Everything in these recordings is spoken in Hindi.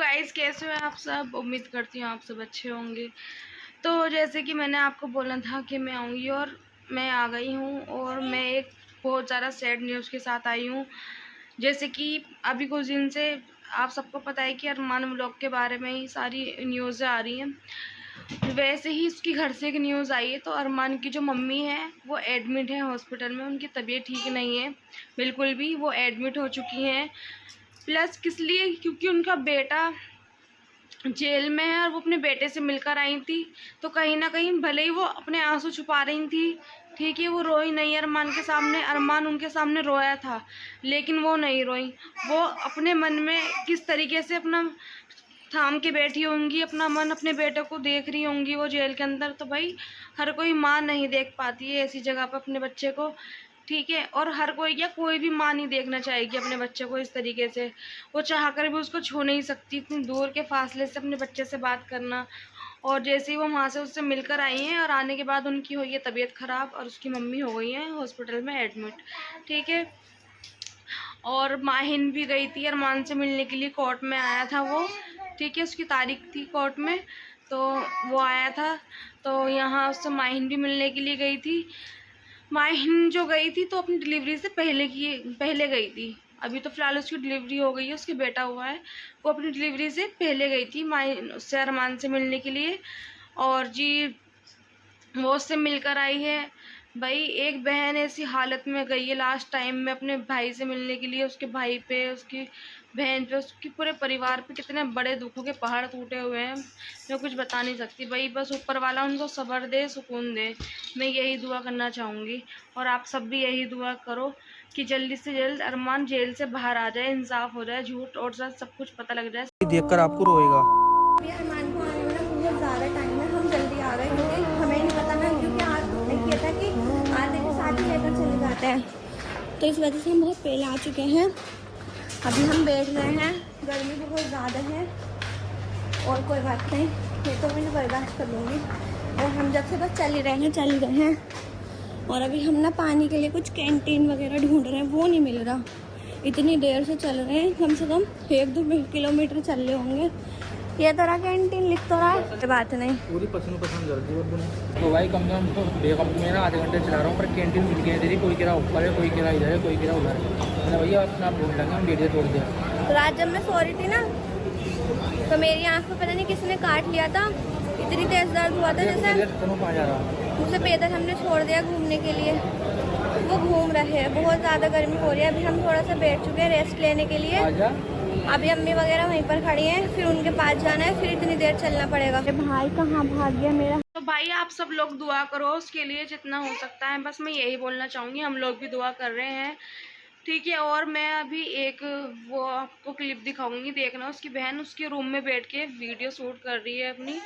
गाइस, कैसे हो आप सब। उम्मीद करती हूँ आप सब अच्छे होंगे। तो जैसे कि मैंने आपको बोला था कि मैं आऊँगी और मैं आ गई हूँ और मैं एक बहुत ज़्यादा सैड न्यूज़ के साथ आई हूँ। जैसे कि अभी कुछ दिन से आप सबको पता है कि अरमान व्लॉग के बारे में ही सारी न्यूज़ें आ रही हैं। वैसे ही उसकी घर से एक न्यूज़ आई है। तो अरमान की जो मम्मी है वो एडमिट है हॉस्पिटल में। उनकी तबीयत ठीक नहीं है बिल्कुल भी, वो एडमिट हो चुकी हैं। प्लस किस लिए, क्योंकि उनका बेटा जेल में है और वो अपने बेटे से मिलकर आई थी। तो कहीं ना कहीं भले ही वो अपने आंसू छुपा रही थी, ठीक है, वो रोई नहीं अरमान के सामने। अरमान उनके सामने रोया था लेकिन वो नहीं रोई। वो अपने मन में किस तरीके से अपना थाम के बैठी होंगी, अपना मन अपने बेटे को देख रही होंगी वो जेल के अंदर। तो भाई हर कोई माँ नहीं देख पाती है ऐसी जगह पर अपने बच्चे को, ठीक है। और हर कोई क्या, कोई भी माँ नहीं देखना चाहेगी अपने बच्चे को इस तरीके से। वो चाह कर भी उसको छू नहीं सकती, इतनी दूर के फासले से अपने बच्चे से बात करना। और जैसे ही वो वहाँ से उससे मिलकर आई हैं और आने के बाद उनकी हुई है तबीयत ख़राब और उसकी मम्मी हो गई है हॉस्पिटल में एडमिट, ठीक है। और माहिन भी गई थी अरमान से मिलने के लिए, कोर्ट में आया था वो, ठीक है, उसकी तारीख थी कोर्ट में, तो वो आया था। तो यहाँ उससे माहिन भी मिलने के लिए गई थी। माहिन जो गई थी तो अपनी डिलीवरी से पहले गई थी। अभी तो फ़िलहाल उसकी डिलीवरी हो गई है, उसके बेटा हुआ है। वो अपनी डिलीवरी से पहले गई थी माहिन उससे अरमान से मिलने के लिए। और जी वो उससे मिलकर आई है। भाई एक बहन ऐसी हालत में गई है लास्ट टाइम में अपने भाई से मिलने के लिए। उसके भाई पे, उसकी बहन पे, उसके पूरे परिवार पे कितने बड़े दुखों के पहाड़ टूटे हुए हैं, मैं कुछ बता नहीं सकती। भाई बस ऊपर वाला उनको सब्र दे, सुकून दे, मैं यही दुआ करना चाहूँगी। और आप सब भी यही दुआ करो कि जल्दी से जल्द अरमान जेल से बाहर आ जाए, इंसाफ हो जाए, झूठ और सच सब कुछ पता लग जाए। देखकर आपको रोएगा। अरमान को आने में ना बहुत ज़्यादा टाइम है। हम जल्दी आ गए क्योंकि हमें नहीं पता ना, क्योंकि आज किया था कि आधे के साथ ही लेकर चले जाते हैं, तो इस वजह से हम बहुत पहले आ चुके हैं। अभी हम बैठ गए हैं, गर्मी बहुत ज़्यादा है और कोई बात नहीं, ये तो मैं बर्दाश्त कर लूँगी। और हम जब से बस चल ही रहे हैं। और अभी हम ना पानी के लिए कुछ कैंटीन वगैरह ढूंढ रहे हैं, वो नहीं मिल रहा। इतनी देर से चल रहे हैं, कम से कम 1-2 किलोमीटर चल रहे होंगे। ये तरह कैंटीन लिख तो रहा है, बात नहीं। पूरी पसंद जल्दी तो भाई कम से कम तो बेकम में ना आधे घंटे चला रहा हूँ, पर कैंटीन मिल गई तेरी। कोई किरा ऊपर है, कोई किरा इधर है, कोई किरा उधर है। मैंने भैया अपना ढूंढ लेंगे, हम डेढ़ तोड़ दिया। तो रात जब मैं सो रही थी ना, तो मेरी आँख में पता नहीं किसने काट लिया था। इतनी तेज दर्द हुआ था जैसे मुझसे पैदल हमने छोड़ दिया घूमने के लिए। वो घूम रहे हैं, बहुत ज़्यादा गर्मी हो रही है। अभी हम थोड़ा सा बैठ चुके हैं रेस्ट लेने के लिए। अभी अम्मी वगैरह वहीं पर खड़ी हैं, फिर उनके पास जाना है, फिर इतनी देर चलना पड़ेगा। भाई कहाँ भाग गया मेरा। तो भाई आप सब लोग दुआ करो उसके लिए जितना हो सकता है, बस मैं यही बोलना चाहूँगी। हम लोग भी दुआ कर रहे हैं, ठीक है। और मैं अभी एक वो आपको क्लिप दिखाऊंगी, देखना। उसकी बहन उसके रूम में बैठ के वीडियो शूट कर रही है अपनी,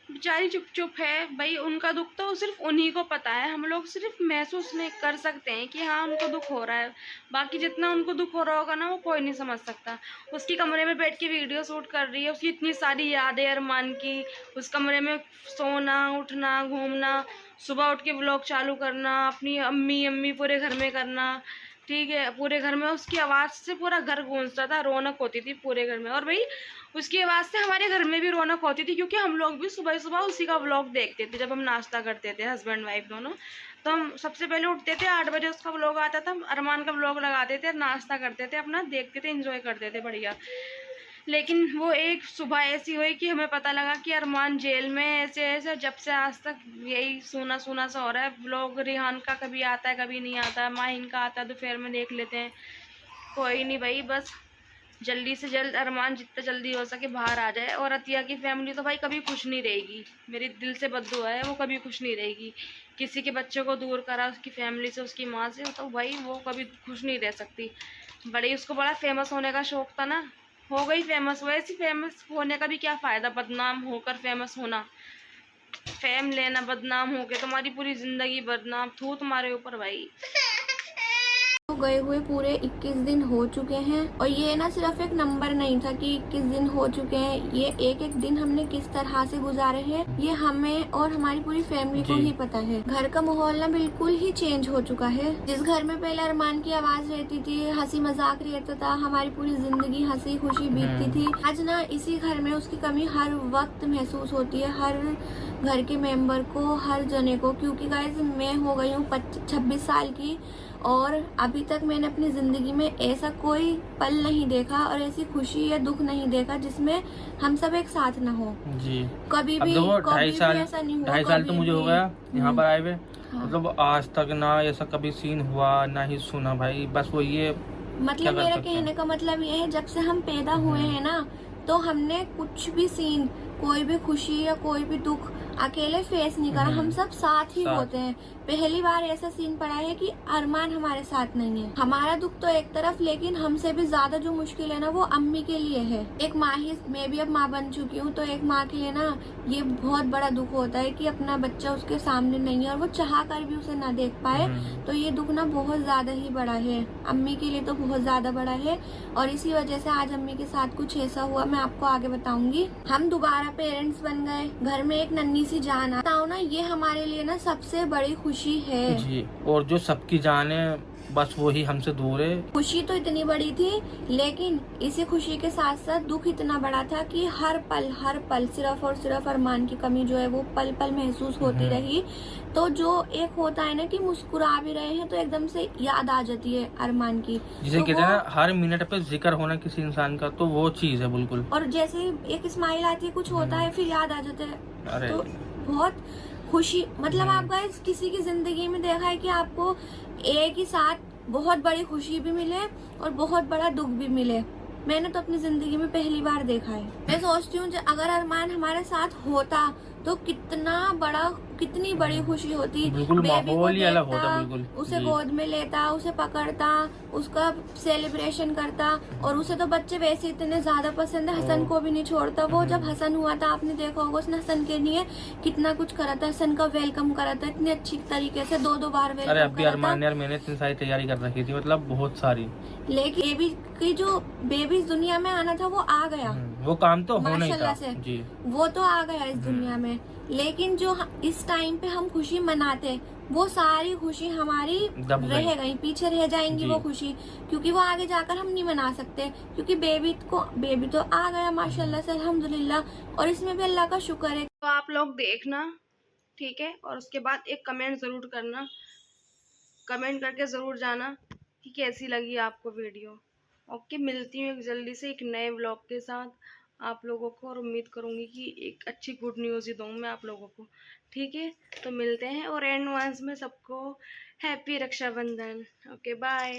बेचारी चुप चुप है। भाई उनका दुख तो सिर्फ उन्हीं को पता है, हम लोग सिर्फ महसूस नहीं कर सकते हैं कि हाँ उनको दुख हो रहा है। बाकी जितना उनको दुख हो रहा होगा ना, वो कोई नहीं समझ सकता। उसकी कमरे में बैठ के वीडियो शूट कर रही है, उसकी इतनी सारी यादें अरमान की। उस कमरे में सोना, उठना, घूमना, सुबह उठ के व्लॉग चालू करना, अपनी अम्मी अम्मी पूरे घर में करना, ठीक है। पूरे घर में उसकी आवाज़ से पूरा घर गूंजता था, रौनक होती थी पूरे घर में। और भाई उसकी आवाज़ से हमारे घर में भी रौनक होती थी, क्योंकि हम लोग भी सुबह सुबह उसी का व्लॉग देखते थे जब हम नाश्ता करते थे, हस्बैंड वाइफ दोनों। तो हम सबसे पहले उठते थे 8 बजे, उसका व्लॉग आता था, अरमान का व्लॉग लगाते थे, नाश्ता करते थे, अपना देखते थे, इंजॉय करते थे बढ़िया। लेकिन वो एक सुबह ऐसी हुई कि हमें पता लगा कि अरमान जेल में ऐसे ऐसे। जब से आज तक यही सूना सूना सा हो रहा है। व्लॉग रिहान का कभी आता है कभी नहीं आता है, माहिन का आता है दोपहर में देख लेते हैं। कोई नहीं भाई, बस जल्दी से जल्द अरमान जितना जल्दी हो सके बाहर आ जाए। और अतिया की फैमिली तो भाई कभी खुश नहीं रहेगी, मेरी दिल से बद्दुआ है, वो कभी खुश नहीं रहेगी। किसी के बच्चे को दूर करा उसकी फैमिली से, उसकी माँ से, तो भाई वो कभी खुश नहीं रह सकती। बड़ी उसको बड़ा फेमस होने का शौक था ना, हो गई फेमस। वैसे फेमस होने का भी क्या फ़ायदा, बदनाम होकर फेमस होना। फेम लेना, बदनाम हो के तुम्हारी पूरी ज़िंदगी बदनाम, थू तुम्हारे ऊपर भाई। गए हुए पूरे 21 दिन हो चुके हैं और ये ना सिर्फ एक नंबर नहीं था कि 21 दिन हो चुके हैं, ये एक एक दिन हमने किस तरह से गुजारे हैं ये हमें और हमारी पूरी फैमिली को ही पता है। घर का माहौल ना बिल्कुल ही चेंज हो चुका है। जिस घर में पहले अरमान की आवाज रहती थी, हंसी मजाक रहता था, हमारी पूरी जिंदगी हंसी खुशी बीतती थी, आज ना इसी घर में उसकी कमी हर वक्त महसूस होती है, हर घर के मेंबर को, हर जने को। क्योंकि गाइस मैं हो गई हूँ 26 साल की और अभी तक मैंने अपनी जिंदगी में ऐसा कोई पल नहीं देखा और ऐसी खुशी या दुख नहीं देखा जिसमें हम सब एक साथ ना हो। जी कभी अब भी देखो कभी भी ऐसा नहीं हुआ। 2.5 साल तो कभी मुझे भी। हो गया यहाँ पर आए हुए। हाँ। मतलब आज तक ना ऐसा कभी सीन हुआ ना ही सुना भाई। बस वो ये क्या मतलब कर मेरा सकते हैं। कहने का मतलब ये है, जब से हम पैदा हुए हैं ना तो हमने कुछ भी सीन, कोई भी खुशी या कोई भी दुख अकेले फेस नहीं करा, हम सब साथ ही होते हैं। पहली बार ऐसा सीन पड़ा है कि अरमान हमारे साथ नहीं है। हमारा दुख तो एक तरफ, लेकिन हमसे भी ज्यादा जो मुश्किल है ना वो अम्मी के लिए है। एक माँ ही, मैं भी अब माँ बन चुकी हूँ, तो एक माँ के लिए ना ये बहुत बड़ा दुख होता है कि अपना बच्चा उसके सामने नहीं है और वो चाह कर भी उसे ना देख पाए। तो ये दुख ना बहुत ज्यादा ही बड़ा है, अम्मी के लिए तो बहुत ज्यादा बड़ा है। और इसी वजह से आज अम्मी के साथ कुछ ऐसा हुआ, मैं आपको आगे बताऊंगी। हम दोबारा पेरेंट्स बन गए, घर में एक नन्ही सी जान आता ना, ये हमारे लिए ना सबसे बड़ी खुशी है जी। और जो सबकी जान है बस वो ही हमसे दूर है। खुशी तो इतनी बड़ी थी, लेकिन इसी खुशी के साथ साथ दुख इतना बड़ा था कि हर पल सिर्फ और सिर्फ अरमान की कमी जो है वो पल पल महसूस होती रही। तो जो एक होता है ना कि मुस्कुरा भी रहे हैं तो एकदम से याद आ जाती है अरमान की, जिसे तो कहते हैं ना हर मिनट पे जिक्र होना किसी इंसान का, तो वो चीज है बिल्कुल। और जैसे एक स्माइल आती है, कुछ होता है, फिर याद आ जाता है। अरे तो बहुत खुशी, मतलब आप गाइस किसी की जिंदगी में देखा है कि आपको एक ही साथ बहुत बड़ी खुशी भी मिले और बहुत बड़ा दुख भी मिले? मैंने तो अपनी जिंदगी में पहली बार देखा है। मैं सोचती हूँ अगर अरमान हमारे साथ होता तो कितनी बड़ी खुशी होती। बिल्कुल बेबी को माहौल ही अलग देखता, होता बिल्कुल। उसे जी। गोद में लेता, उसे पकड़ता, उसका सेलिब्रेशन करता। और उसे तो बच्चे वैसे इतने ज्यादा पसंद है, हसन को भी नहीं छोड़ता वो। जब हसन हुआ था आपने देखा होगा, उसने हसन के लिए कितना कुछ करा था, हसन का वेलकम करा था इतनी अच्छी तरीके से, 2 बार अरे वेलकम अभी करा अरमान था। यार मैंने इतनी सारी तैयारी कर रखी थी, मतलब बहुत सारी। लेकिन बेबी की जो बेबी इस दुनिया में आना था वो आ गया, वो काम तो होना ही था। माशाल्लाह से। जी। वो तो आ गया इस दुनिया में। लेकिन जो इस टाइम पे हम खुशी मनाते, वो सारी खुशी हमारी दब गई। रह गई, पीछे रह जाएंगी जी। वो खुशी, क्योंकि वो आगे जाकर हम नहीं मना सकते। क्योंकि बेबी तो आ गया माशाल्लाह से, अल्हम्दुलिल्लाह। और इसमें भी अल्लाह का शुक्र है। तो आप लोग देखना, ठीक है, और उसके बाद एक कमेंट ज़रूर करना, कमेंट करके ज़रूर जाना कि कैसी लगी आपको वीडियो। ओके, मिलती हूँ एक जल्दी से एक नए व्लॉग के साथ आप लोगों को, और उम्मीद करूँगी कि एक अच्छी गुड न्यूज़ ही दूँ मैं आप लोगों को। ठीक है, तो मिलते हैं, और एडवांस में सबको हैप्पी रक्षाबंधन। Okay, bye.